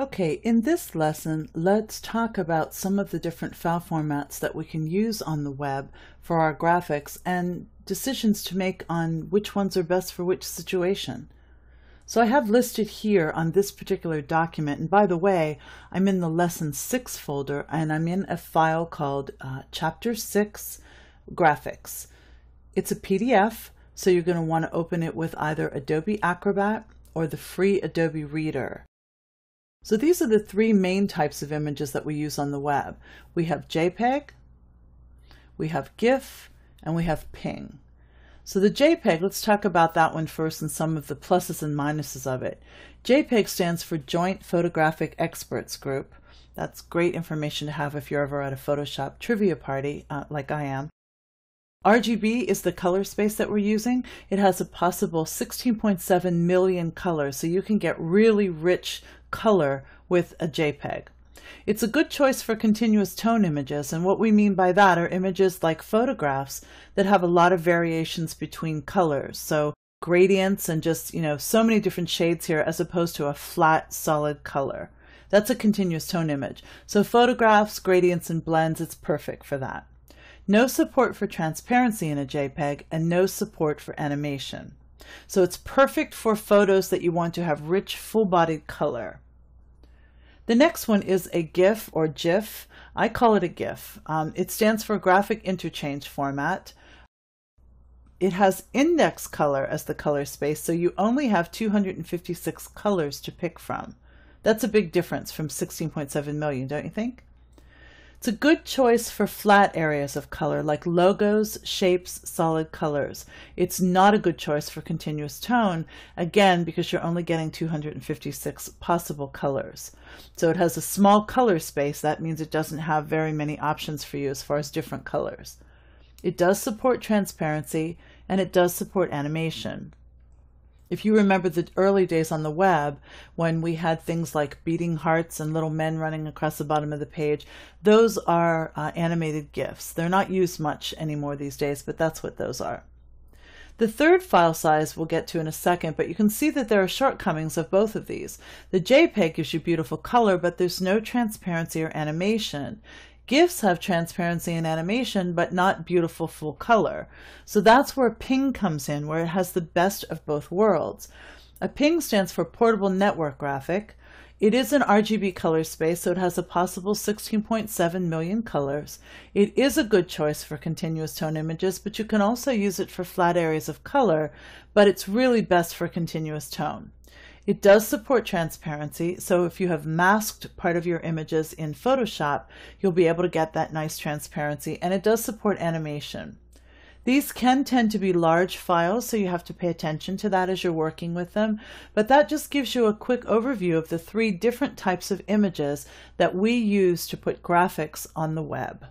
Okay, in this lesson, let's talk about some of the different file formats that we can use on the web for our graphics and decisions to make on which ones are best for which situation. So I have listed here on this particular document, and by the way, I'm in the Lesson 6 folder and I'm in a file called Chapter 6 Graphics. It's a PDF, so you're going to want to open it with either Adobe Acrobat or the free Adobe Reader. So these are the three main types of images that we use on the web. We have JPEG, we have GIF, and we have PNG. So the JPEG, let's talk about that one first and some of the pluses and minuses of it. JPEG stands for Joint Photographic Experts Group. That's great information to have if you're ever at a Photoshop trivia party like I am. RGB is the color space that we're using. It has a possible 16.7 million colors, so you can get really rich color with a JPEG. It's a good choice for continuous tone images, and what we mean by that are images like photographs that have a lot of variations between colors. So gradients and just, so many different shades here as opposed to a flat, solid color. That's a continuous tone image. So photographs, gradients, and blends, it's perfect for that. No support for transparency in a JPEG and no support for animation. So it's perfect for photos that you want to have rich, full-bodied color. The next one is a GIF or GIF. I call it a GIF. It stands for Graphic Interchange Format. It has index color as the color space, so you only have 256 colors to pick from. That's a big difference from 16.7 million, don't you think? It's a good choice for flat areas of color like logos, shapes, solid colors. It's not a good choice for continuous tone, again, because you're only getting 256 possible colors. So it has a small color space. That means it doesn't have very many options for you as far as different colors. It does support transparency and it does support animation. If you remember the early days on the web, when we had things like beating hearts and little men running across the bottom of the page, those are animated GIFs. They're not used much anymore these days, but that's what those are. The third file size we'll get to in a second, but you can see that there are shortcomings of both of these. The JPEG gives you beautiful color, but there's no transparency or animation. GIFs have transparency and animation, but not beautiful full color. So that's where PNG comes in, where it has the best of both worlds. A PNG stands for Portable Network Graphic. It is an RGB color space, so it has a possible 16.7 million colors. It is a good choice for continuous tone images, but you can also use it for flat areas of color, but it's really best for continuous tone. It does support transparency, so if you have masked part of your images in Photoshop, you'll be able to get that nice transparency, and it does support animation. These can tend to be large files, so you have to pay attention to that as you're working with them, but that just gives you a quick overview of the three different types of images that we use to put graphics on the web.